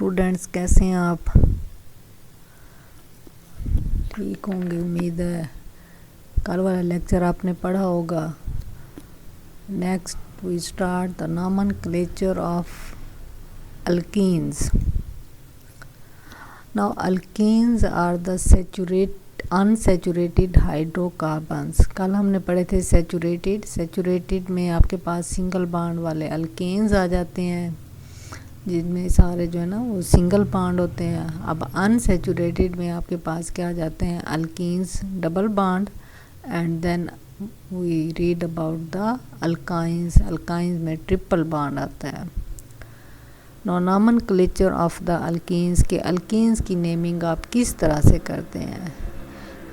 Students, कैसे हैं आप? ठीक होंगे उम्मीद है। कल वाला लेक्चर आपने पढ़ा होगा। Next we start the nomenclature of alkenes. Now alkenes are the unsaturated hydrocarbons. कल हमने पढ़े थे सैचुरेटेड में आपके पास सिंगल बॉन्ड वाले अल्केन्स आ जाते हैं, जिनमें सारे जो है ना वो सिंगल बॉन्ड होते हैं। अब अनसैचुरेटेड में आपके पास क्या आ जाते हैं? Alkenes double bond, and then we read about the alkynes में ट्रिपल बॉन्ड आता है। No nomenclature of the alkenes के अल्कीन्स की नेमिंग आप किस तरह से करते हैं?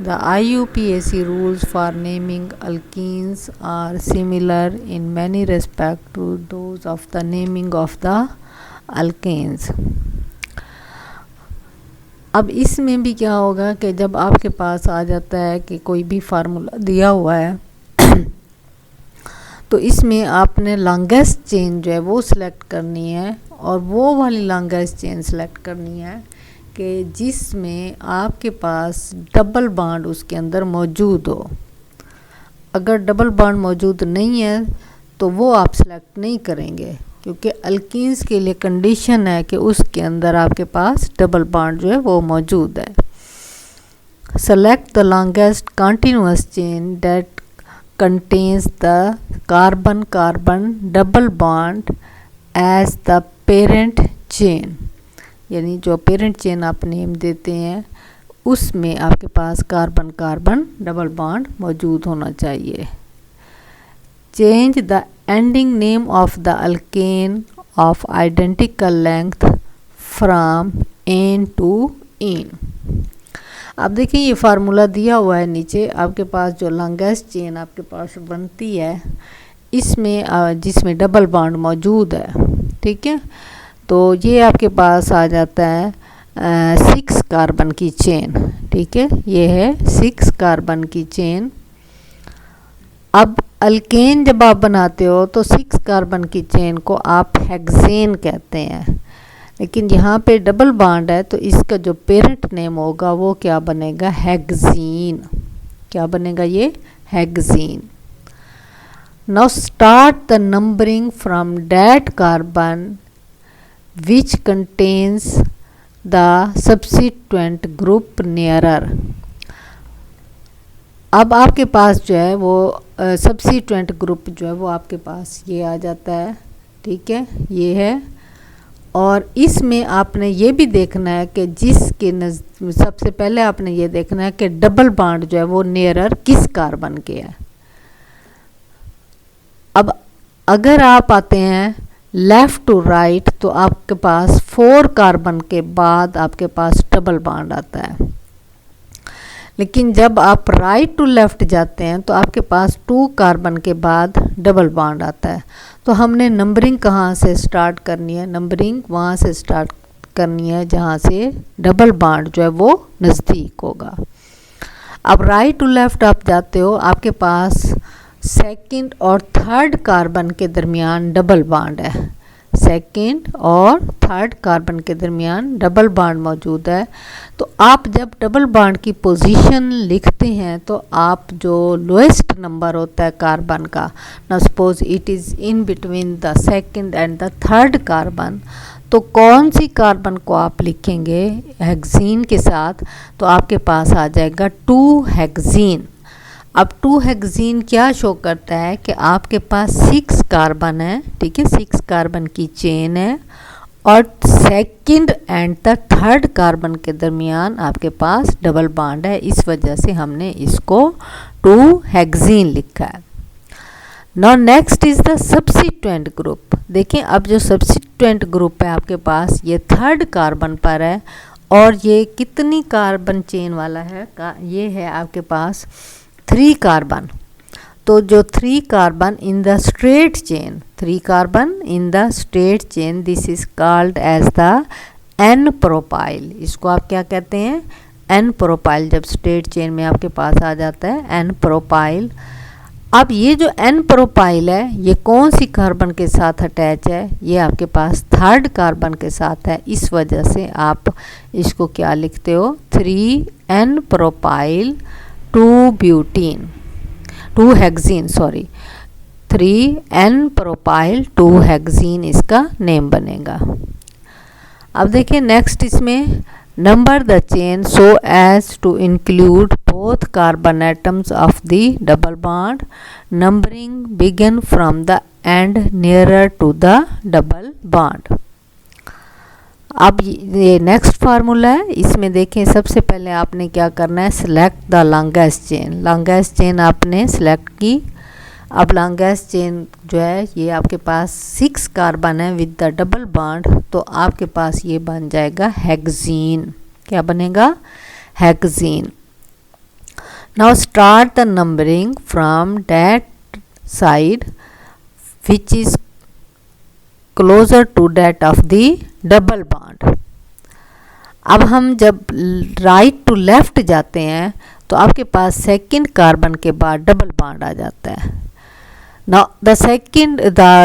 The IUPAC rules for naming alkenes are similar in many respects to those of the naming of the alkanes. अब इसमें भी क्या होगा कि जब आपके पास आ जाता है कि कोई भी फार्मूला दिया हुआ है तो इसमें आपने लॉन्गेस्ट चेन जो है वो सिलेक्ट करनी है, और वो वाली लॉन्गेस्ट चेन सिलेक्ट करनी है कि जिसमें आपके पास डबल बॉन्ड उसके अंदर मौजूद हो। अगर डबल बॉन्ड मौजूद नहीं है तो वो आप सेलेक्ट नहीं करेंगे, क्योंकि अल्कीन्स के लिए कंडीशन है कि उसके अंदर आपके पास डबल बॉन्ड जो है वो मौजूद है। Select the longest continuous chain that contains the carbon carbon double bond as the parent chain, यानी जो पेरेंट चेन आप नेम देते हैं उसमें आपके पास कार्बन कार्बन डबल बॉन्ड मौजूद होना चाहिए। Change the ending name of the alkane of identical length from ane to ene. अब देखिए ये फार्मूला दिया हुआ है नीचे, आपके पास जो लॉन्गेस्ट चेन आपके पास बनती है इसमें जिसमें डबल बॉन्ड मौजूद है, ठीक है, तो ये आपके पास आ जाता है 6 कार्बन की चेन, ठीक है, ये है 6 कार्बन की चेन। अब अल्केन जब आप बनाते हो तो 6 कार्बन की चेन को आप हेक्सेन कहते हैं, लेकिन यहाँ पे डबल बॉन्ड है तो इसका जो पेरेंट नेम होगा वो क्या बनेगा? हेक्सीन। क्या बनेगा ये? Hexene. Now start the numbering from that carbon which contains the subsequent group nearer. अब आपके पास जो है वो subsequent group जो है वो आपके पास ये आ जाता है, ठीक है, ये है। और इसमें आपने ये भी देखना है कि जिसके सबसे पहले आपने ये देखना है कि डबल बॉन्ड जो है वो नियरर किस कार्बन के है। अब अगर आप आते हैं लेफ़्ट टू राइट तो आपके पास 4 कार्बन के बाद आपके पास डबल बॉन्ड आता है, लेकिन जब आप राइट टू लेफ़्ट जाते हैं तो आपके पास 2 कार्बन के बाद डबल बॉन्ड आता है। तो हमने नंबरिंग कहाँ से स्टार्ट करनी है? नंबरिंग वहाँ से स्टार्ट करनी है जहाँ से डबल बॉन्ड जो है वो नज़दीक होगा। अब राइट टू लेफ़्ट आप जाते हो, आपके पास सेकंड और थर्ड कार्बन के दरमियान डबल बॉन्ड है, सेकंड और थर्ड कार्बन के दरमियान डबल बॉन्ड मौजूद है। तो आप जब डबल बॉन्ड की पोजीशन लिखते हैं तो आप जो लोएस्ट नंबर होता है कार्बन का, ना suppose it is in between the second and the third carbon, तो कौन सी कार्बन को आप लिखेंगे हेक्सीन के साथ? तो आपके पास आ जाएगा 2 हेक्सीन। अब 2 हेक्सीन क्या शो करता है कि आपके पास 6 कार्बन है, ठीक है, 6 कार्बन की चेन है, और second and the third carbon के दरमियान आपके पास डबल बॉन्ड है, इस वजह से हमने इसको 2 हेक्सीन लिखा है। Now next is the substituent group. देखिए अब जो सब्सिट्यूएंट ग्रुप है आपके पास ये थर्ड कार्बन पर है, और ये कितनी कार्बन चेन वाला है ये है आपके पास 3 कार्बन। तो जो 3 carbon in the straight chain, 3 carbon in the straight chain, this is called as the n propyl. इसको आप क्या कहते हैं? N propyl. जब स्ट्रेट चेन में आपके पास आ जाता है एन प्रोपाइल। अब ये जो n प्रोपाइल है ये कौन सी कार्बन के साथ अटैच है, ये आपके पास थर्ड कार्बन के साथ है, इस वजह से आप इसको क्या लिखते हो 3n propyl 2 butene 2 hexene 3n propyl 2 hexene इसका नेम बनेगा। अब देखिए नेक्स्ट इसमें number the chain so as to include both carbon atoms of the double bond, numbering begin from the end nearer to the double bond। अब ये next formula है, इसमें देखें सबसे पहले आपने क्या करना है सिलेक्ट द लॉन्गेस्ट चेन आपने सिलेक्ट की। अब लॉन्गेस्ट चेन जो है ये आपके पास 6 कार्बन है विद द डबल बॉन्ड, तो आपके पास ये बन जाएगा हेक्सीन। क्या बनेगा hexene. Now start the numbering from that side which is closer to that of the double bond। अब हम जब राइट टू लेफ्ट जाते हैं तो आपके पास सेकंड कार्बन के बाद डबल बॉन्ड आ जाता है। Now the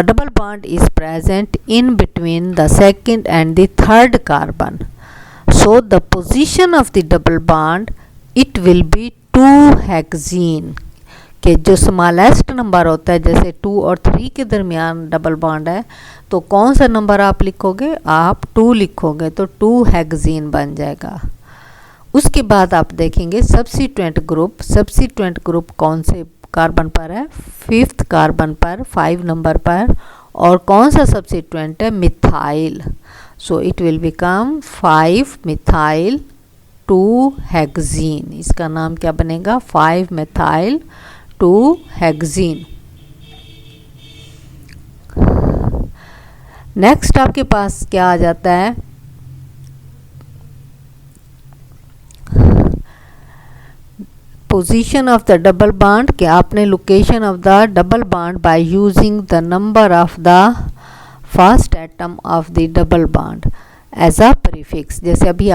double bond is present in between the second and the third carbon, so the position of the double bond it will be 2 hexene के जो स्मॉलेस्ट नंबर होता है, जैसे 2 और 3 के दरमियान डबल बॉन्ड है तो कौन सा नंबर आप लिखोगे, आप 2 लिखोगे तो 2 हेक्सीन बन जाएगा। उसके बाद आप देखेंगे सब्स्टिट्यूएंट ग्रुप कौन से कार्बन पर है, 5th कार्बन पर 5 नंबर पर, और कौन सा सब्स्टिट्यूएंट है methyl, so it will become 5 methyl 2 hexene. इसका नाम क्या बनेगा 5 मिथाइल 2 हेक्सीन। नेक्स्ट आपके पास क्या आ जाता है position of the double bond, कि आपने location of the double bond by using the number of the first atom of the double bond as a prefix. जैसे अभी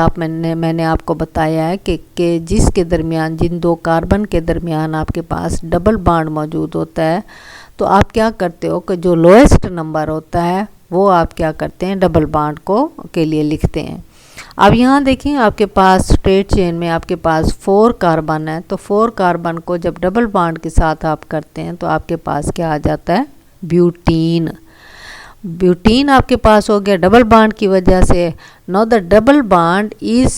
मैंने आपको बताया है कि जिसके दरमियान जिन 2 कार्बन के दरमियान आपके पास डबल बॉन्ड मौजूद होता है तो आप क्या करते हो कि जो लोएस्ट नंबर होता है वो आप क्या करते हैं डबल बॉन्ड को के लिए लिखते हैं। अब यहाँ देखें आपके पास स्ट्रेट चेन में आपके पास 4 कार्बन है, तो 4 कार्बन को जब डबल बॉन्ड के साथ आप करते हैं तो आपके पास क्या आ जाता है ब्यूटीन आपके पास हो गया डबल बॉन्ड की वजह से। Now the double bond is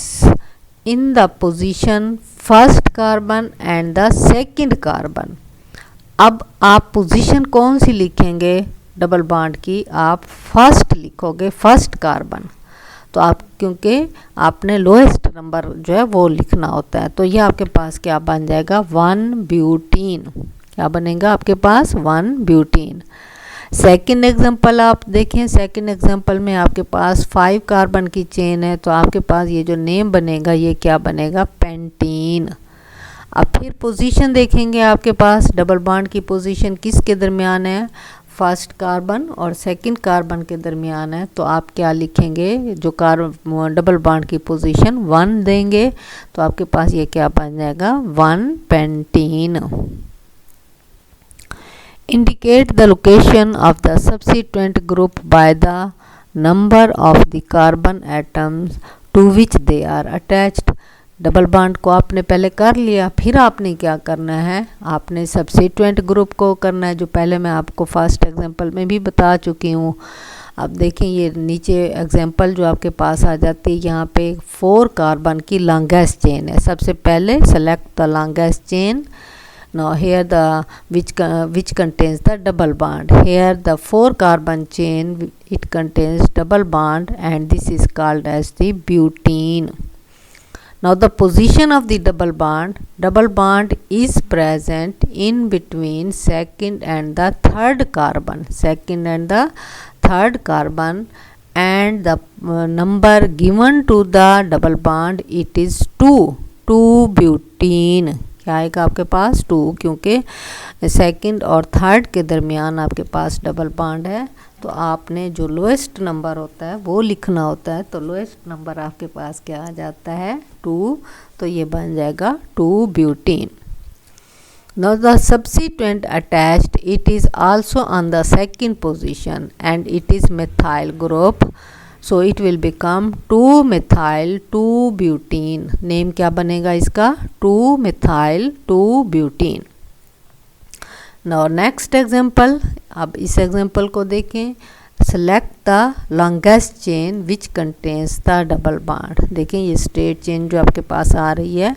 in the position first carbon and the second carbon. अब आप पोजीशन कौन सी लिखेंगे डबल बॉन्ड की, आप फर्स्ट लिखोगे, फर्स्ट कार्बन, तो आप क्योंकि आपने लोएस्ट नंबर जो है वो लिखना होता है, तो ये आपके पास क्या बन जाएगा 1 ब्यूटीन। क्या बनेगा आपके पास 1 ब्यूटीन। सेकंड एग्जांपल आप देखें, सेकंड एग्जांपल में आपके पास 5 कार्बन की चेन है, तो आपके पास ये जो नेम बनेगा ये क्या बनेगा पेंटीन। अब फिर पोजीशन देखेंगे आपके पास डबल बॉन्ड की पोजीशन किसके दरमियान है, फर्स्ट कार्बन और सेकंड कार्बन के दरमियान है, तो आप क्या लिखेंगे जो डबल बॉन्ड की पोजीशन 1 देंगे तो आपके पास ये क्या बन जाएगा 1 pentene. Indicate the location of the substituent group by the number of the carbon atoms to which they are attached। Double bond को आपने पहले कर लिया, फिर आपने क्या करना है, आपने सब्स्टिट्यूएंट ग्रुप को करना है, जो पहले मैं आपको फर्स्ट एग्जांपल में भी बता चुकी हूँ। अब देखें ये नीचे एग्जांपल जो आपके पास आ जाती है, यहाँ पे 4 कार्बन की लॉन्गेस्ट चेन है। सबसे पहले select the longest chain. Now here the which contains the double bond. Here the 4 carbon chain it contains double bond and this is called as the butene. Now the position of the double bond is present in between second and the third carbon, and the number given to the double bond it is 2 butene। क्या आएगा आपके पास 2, क्योंकि second और third के दरमियान आपके पास double bond है, तो आपने जो लोएस्ट नंबर होता है वो लिखना होता है, तो लोएस्ट नंबर आपके पास क्या आ जाता है 2, तो ये बन जाएगा 2 butene. Now the substituent attached, it is also on the second position and it is methyl group, so it will become 2-methyl-2-butene. Name क्या बनेगा इसका? 2-methyl-2-butene. Now next example, अब इस example को देखें. Select the longest chain which contains the double bond. देखें ये straight chain जो आपके पास आ रही है,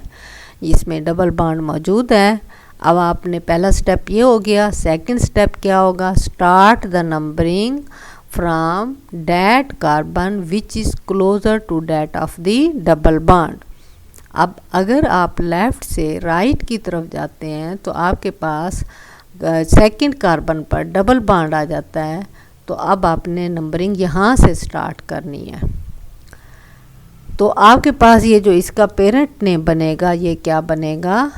इसमें डबल बॉन्ड मौजूद है. अब आपने पहला स्टेप ये हो गया. सेकंड स्टेप क्या होगा? Start the numbering from that carbon which is closer to that of the double bond. अब अगर आप लेफ़्ट से राइट की तरफ जाते हैं तो आपके पास सेकंड कार्बन पर डबल बॉन्ड आ जाता है. तो अब आपने नंबरिंग यहाँ से स्टार्ट करनी है. तो आपके पास ये जो इसका पेरेंट नेम बनेगा, ये क्या बनेगा?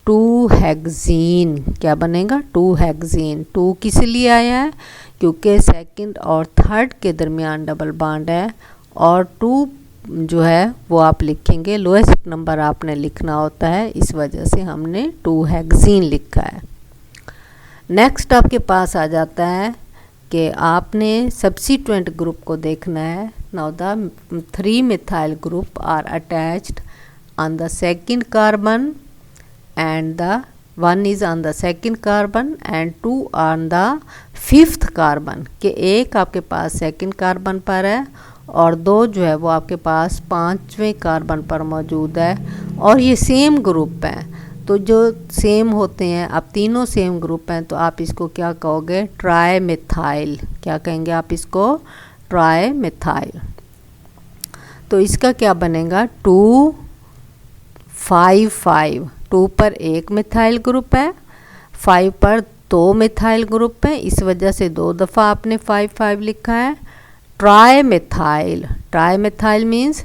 2-हेक्सीन. क्या बनेगा? 2-हेक्सीन. 2 किस लिए आया है? क्योंकि सेकंड और थर्ड के दरमियान डबल बॉन्ड है और 2 जो है वो आप लिखेंगे, लोएस्ट नंबर आपने लिखना होता है, इस वजह से हमने 2-हेक्सीन लिखा है. नेक्स्ट आपके पास आ जाता है कि आपने सब्सिट्यूएंट ग्रुप को देखना है. Now the 3-methyl group are attached on the second carbon and the 1 is on the second carbon and 2 on the 5th carbon. कि एक आपके पास सेकंड कार्बन पर है और 2 जो है वो आपके पास 5वें कार्बन पर मौजूद है और ये सेम ग्रुप है. तो जो सेम होते हैं, अब तीनों सेम ग्रुप हैं, तो आप इसको क्या कहोगे? Tri methyl. क्या कहेंगे आप इसको? Tri methyl. तो इसका क्या बनेगा? 2-5-5. 2 पर एक मिथाइल ग्रुप है, 5 पर 2 मिथाइल ग्रुप है, इस वजह से 2 दफ़ा आपने 5-5 लिखा है. Tri methyl. Tri methyl means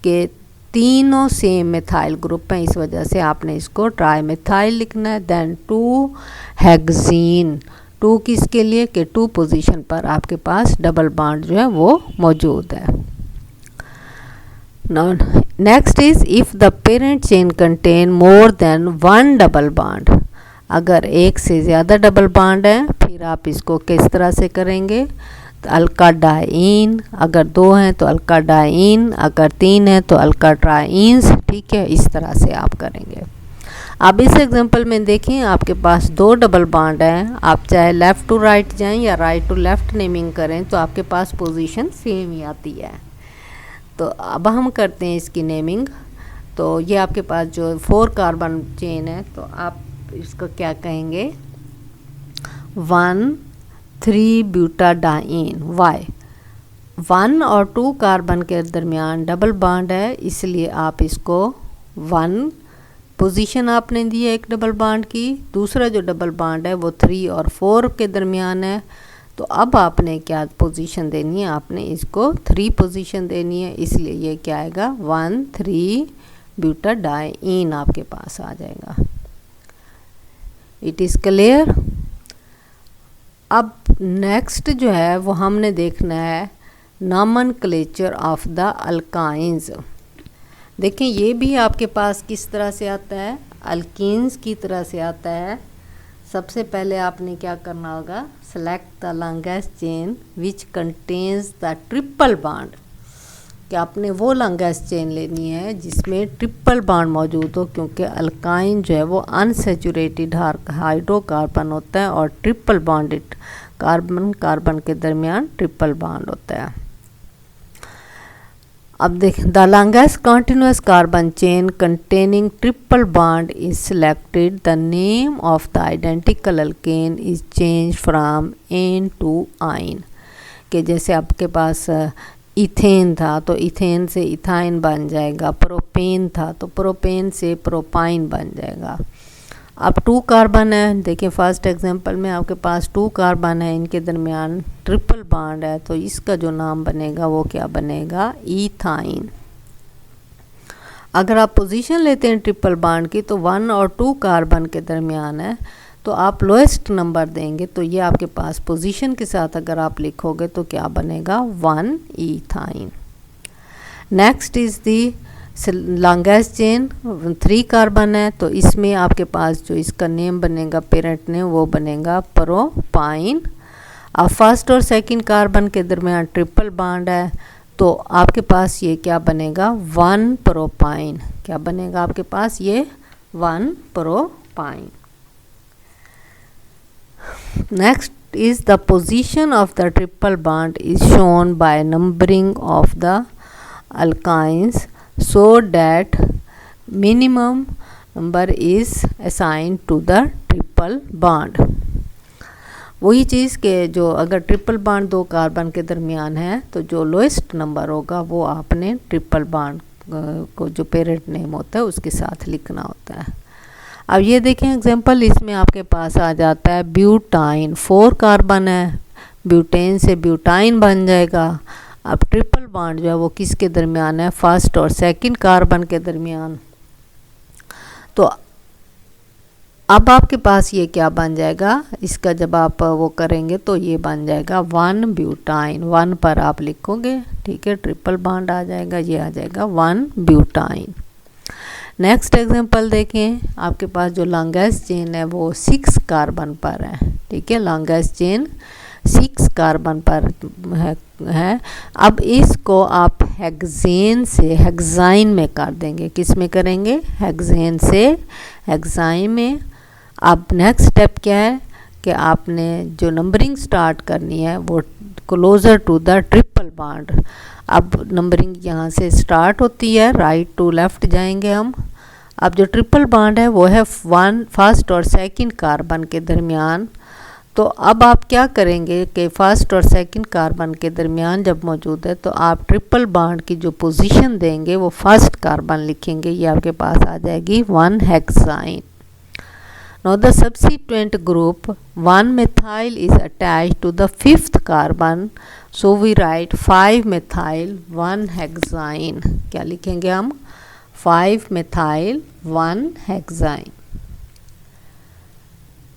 कि तीनों सेम मिथाइल ग्रुप हैं, इस वजह से आपने इसको ट्राई मिथाइल लिखना है. देन 2-हेक्सीन. 2 किसके लिए? कि 2 पोजीशन पर आपके पास डबल बॉन्ड जो है वो मौजूद है. Now next is if the parent chain contain more than 1 double bond. अगर एक से ज़्यादा डबल बॉन्ड है, फिर आप इसको किस तरह से करेंगे? तो अल्काडाइन. अगर 2 हैं तो अल्काडाइन, अगर 3 है तो अल्काट्राइन्स. ठीक है, इस तरह से आप करेंगे. अब इस एग्जांपल में देखें, आपके पास 2 डबल बॉन्ड हैं. आप चाहे लेफ़्ट टू राइट जाएं या राइट टू लेफ़्ट नेमिंग करें तो आपके पास पोजीशन सेम ही आती है. तो अब हम करते हैं इसकी नेमिंग. तो ये आपके पास जो 4 कार्बन चेन है, तो आप इसको क्या कहेंगे? 1,3-ब्यूटाडाइन. वाई? 1 और 2 कार्बन के दरमियान डबल बॉन्ड है, इसलिए आप इसको 1 पोजीशन आपने दी है एक डबल बॉन्ड की. दूसरा जो डबल बॉन्ड है वो 3 और 4 के दरमियान है. तो अब आपने क्या पोजीशन देनी है? आपने इसको 3 पोजीशन देनी है, इसलिए ये क्या आएगा? 1,3-ब्यूटाडाइन आपके पास आ जाएगा. It is clear. अब नेक्स्ट जो है वो हमने देखना है नॉमेनक्लेचर ऑफ द अल्काइंस. देखें ये भी आपके पास किस तरह से आता है? अल्कीन्स की तरह से आता है. सबसे पहले आपने क्या करना होगा? Select the longest chain which contains the triple bond. कि आपने वो लॉन्गेस्ट चेन लेनी है जिसमें ट्रिपल बॉन्ड मौजूद हो, क्योंकि अल्काइन जो है वो अनसेचुरेटेड हाइड्रोकार्बन होता है और ट्रिपल बॉन्डेड कार्बन के दरमियान ट्रिपल बॉन्ड होता है. अब देख, the longest continuous carbon chain containing triple bond is selected. The name of the identical alkane is change from ane to yne. कि जैसे आपके पास इथेन था तो इथेन से इथाइन बन जाएगा. प्रोपेन था तो प्रोपेन से प्रोपाइन बन जाएगा. अब 2 कार्बन है. देखिए फर्स्ट एग्जांपल में आपके पास 2 कार्बन है, इनके दरमियान ट्रिपल बॉन्ड है, तो इसका जो नाम बनेगा वो क्या बनेगा? इथाइन. अगर आप पोजीशन लेते हैं ट्रिपल बॉन्ड की तो 1 और 2 कार्बन के दरमियान है, तो आप लोएस्ट नंबर देंगे. तो ये आपके पास पोजीशन के साथ अगर आप लिखोगे तो क्या बनेगा? 1 ethyne. Next is the longest chain 3 carbon है, तो इसमें आपके पास जो इसका नेम बनेगा पेरेंट नेम वो बनेगा प्रोपाइन। अब फर्स्ट और सेकंड कार्बन के दरमियान ट्रिपल बॉन्ड है, तो आपके पास ये क्या बनेगा 1 प्रोपाइन। क्या बनेगा आपके पास ये 1 propyne. Next is the position of the triple bond is shown by numbering of the alkynes so that minimum number is assigned to the triple bond। वही चीज़ के जो अगर ट्रिपल बॉन्ड 2 कार्बन के दरमियान है तो जो लोएस्ट नंबर होगा वो आपने ट्रिपल बॉन्ड को जो पेरेंट नेम होता है उसके साथ लिखना होता है। अब ये देखें एग्जांपल, इसमें आपके पास आ जाता है ब्यूटाइन, 4 कार्बन है, ब्यूटेन से ब्यूटाइन बन जाएगा। अब ट्रिपल बॉन्ड जो है वो किसके दरमियान है, फर्स्ट और सेकंड कार्बन के दरमियान। तो अब आपके पास ये क्या बन जाएगा, इसका जब आप वो करेंगे तो ये बन जाएगा 1 ब्यूटाइन। 1 पर आप लिखोगे, ठीक है, ट्रिपल बॉन्ड आ जाएगा, ये आ जाएगा 1 ब्यूटाइन। नेक्स्ट एग्जांपल देखें, आपके पास जो लॉन्गेस्ट चेन है वो 6 कार्बन पर है, ठीक है, लॉन्गेस्ट चेन 6 कार्बन पर है। अब इसको आप हेक्सेन से हेक्साइन में कर देंगे। किस में करेंगे, हेक्सेन से हेक्साइन में। अब नेक्स्ट स्टेप क्या है कि आपने जो नंबरिंग स्टार्ट करनी है वो closer to the triple bond. अब नंबरिंग यहाँ से स्टार्ट होती है, राइट टू लेफ़्ट जाएंगे हम। अब जो ट्रिपल बॉन्ड है वो है फर्स्ट और सेकंड कार्बन के दरमियान। तो अब आप क्या करेंगे कि फर्स्ट और सेकंड कार्बन के दरमियान जब मौजूद है तो आप ट्रिपल बॉन्ड की जो पोजीशन देंगे वो फर्स्ट कार्बन लिखेंगे, ये आपके पास आ जाएगी 1 hexyne. Now the subsequent group 1 methyl is attached to the 5th carbon, so we write 5 methyl 1 hexane। क्या लिखेंगे हम, 5 methyl 1 hexane।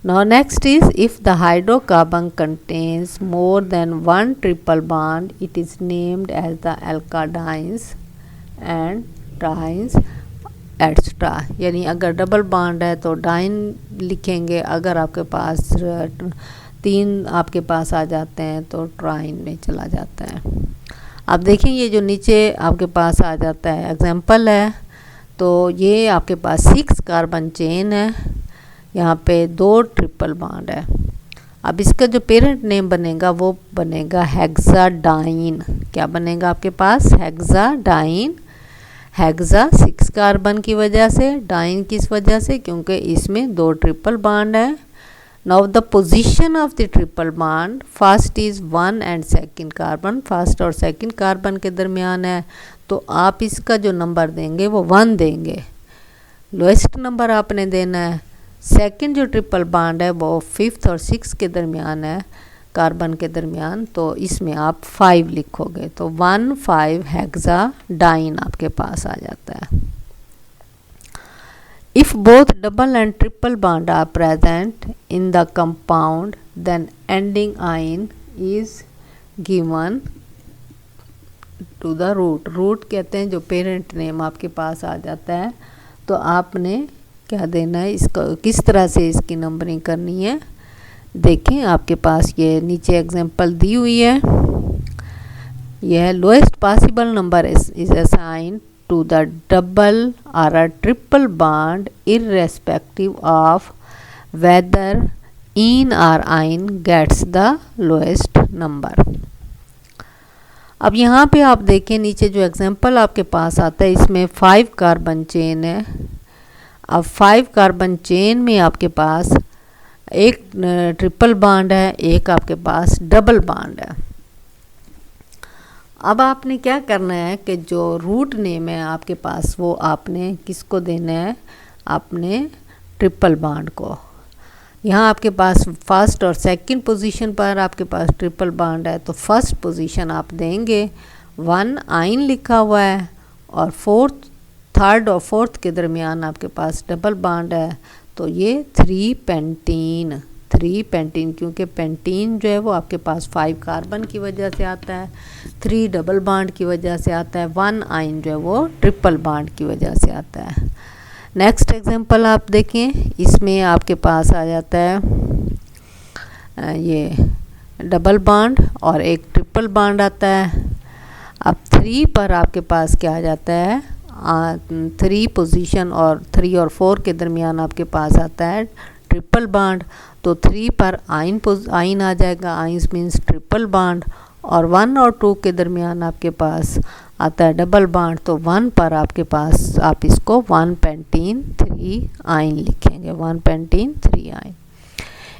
Now next is if the hydrocarbon contains more than 1 triple bond, it is named as the alkynes and trines extra. यानी अगर double bond है तो dine लिखेंगे, अगर आपके पास 3 आपके पास आ जाते हैं तो ट्राइन में चला जाता है। अब देखें ये जो नीचे आपके पास आ जाता है एग्जांपल है, तो ये आपके पास 6 कार्बन चेन है, यहाँ पे 2 ट्रिपल बॉन्ड है। अब इसका जो पेरेंट नेम बनेगा वो बनेगा हेक्साडाइन। क्या बनेगा आपके पास, हेक्साडाइन। हेक्सा 6 कार्बन की वजह से, डाइन किस वजह से, क्योंकि इसमें 2 ट्रिपल बॉन्ड है। Now the position of the triple bond first is 1 and second carbon, first और सेकंड कार्बन के दरमियान है, तो आप इसका जो नंबर देंगे वो 1 देंगे, लोएस्ट नंबर आपने देना है। सेकंड जो ट्रिपल बॉन्ड है वो 5th और 6th के दरमियान है, कार्बन के दरमियान, तो इसमें आप 5 लिखोगे, तो 1 5 हेक्साडाइन आपके पास आ जाता है। If both double and triple bond are present in the compound then ending yne is given to the root. Root कहते हैं जो पेरेंट नेम आपके पास आ जाता है, तो आपने क्या देना है, इसका किस तरह से इसकी नंबरिंग करनी है। देखें आपके पास ये नीचे एग्जांपल दी हुई है, यह lowest possible number is assigned to the double और a triple bond irrespective of whether ene और yne gets the lowest number. अब यहाँ पे आप देखें नीचे जो एग्जांपल आपके पास आता है इसमें 5 कार्बन चेन है। अब 5 कार्बन चेन में आपके पास एक ट्रिपल बॉन्ड है, एक आपके पास डबल बॉन्ड है। अब आपने क्या करना है कि जो रूट नेम है आपके पास वो आपने किसको देना है, आपने ट्रिपल बॉन्ड को। यहाँ आपके पास फर्स्ट और सेकंड पोजीशन पर आपके पास ट्रिपल बॉन्ड है, तो फर्स्ट पोजीशन आप देंगे 1 आइन लिखा हुआ है, और थर्ड और फोर्थ के दरमियान आपके पास डबल बॉन्ड है, तो ये 3 पेंटीन 3 पेंटीन, क्योंकि पेंटीन जो है वो आपके पास 5 कार्बन की वजह से आता है, 3 डबल बॉन्ड की वजह से आता है, 1 आयन जो है वो ट्रिपल बॉन्ड की वजह से आता है। नेक्स्ट एग्जांपल आप देखें, इसमें आपके पास आ जाता है ये डबल बॉन्ड और एक ट्रिपल बॉन्ड आता है। अब 3 पर आपके पास क्या आ जाता है, 3 पोजीशन और 3 और 4 के दरमियान आपके पास आता है ट्रिपल बॉन्ड, तो 3 पर आइन आ जाएगा, आइन मीन्स ट्रिपल बॉन्ड, और 1 और 2 के दरमियान आपके पास आता है डबल बॉन्ड, तो 1 पर आपके पास आप इसको 1 पेंटीन 3 आइन लिखेंगे, 1 pentene 3 yne.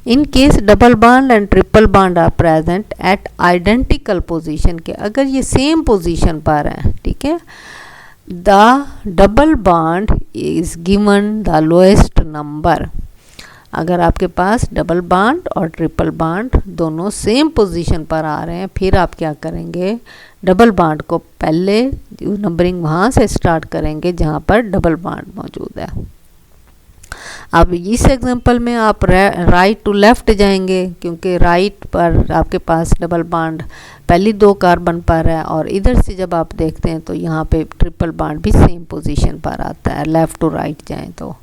In case double bond and triple bond are present at identical position के, अगर ये सेम पोजीशन पर हैं, ठीक है, the double bond is given the lowest number. अगर आपके पास डबल बॉन्ड और ट्रिपल बॉन्ड दोनों सेम पोजीशन पर आ रहे हैं, फिर आप क्या करेंगे, डबल बॉन्ड को पहले नंबरिंग वहाँ से स्टार्ट करेंगे जहाँ पर डबल बॉन्ड मौजूद है। अब इस एग्जांपल में आप राइट टू लेफ़्ट जाएंगे, क्योंकि राइट पर आपके पास डबल बॉन्ड पहली 2 कार्बन पर है, और इधर से जब आप देखते हैं तो यहाँ पे ट्रिपल बॉन्ड भी सेम पोजीशन पर आता है, लेफ़्ट टू राइट जाएं तो।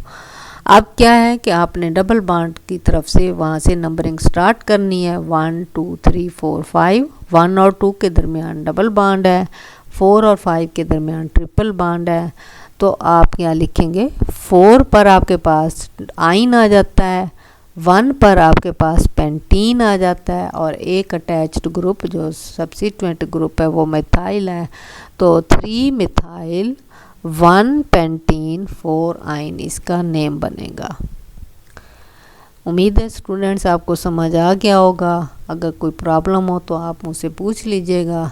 अब क्या है कि आपने डबल बॉन्ड की तरफ से वहाँ से नंबरिंग स्टार्ट करनी है, 1 2 3 4 5, 1 और 2 के दरमियान डबल बॉन्ड है, 4 और 5 के दरमियान ट्रिपल बॉन्ड है, तो आप यहाँ लिखेंगे 4 पर आपके पास आइन आ जाता है, 1 पर आपके पास पेंटीन आ जाता है, और एक अटैच्ड ग्रुप जो सब्सिट्यूएंट ग्रुप है वो मिथाइल है, तो 3 मिथाइल 1 पेंटीन 4 आइन इसका नेम बनेगा। उम्मीद है स्टूडेंट्स आपको समझ आ गया होगा। अगर कोई प्रॉब्लम हो तो आप मुझसे पूछ लीजिएगा,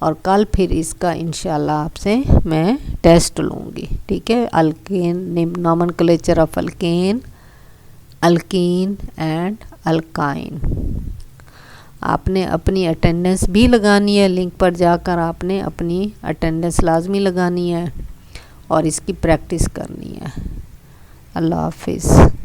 और कल फिर इसका इंशाल्लाह आपसे मैं टेस्ट लूँगी, ठीक है। Alkane, nomenclature of alkane, alkyne and alkyne. आपने अपनी अटेंडेंस भी लगानी है, लिंक पर जाकर आपने अपनी अटेंडेंस लाजमी लगानी है और इसकी प्रैक्टिस करनी है। अल्लाह हाफिज़।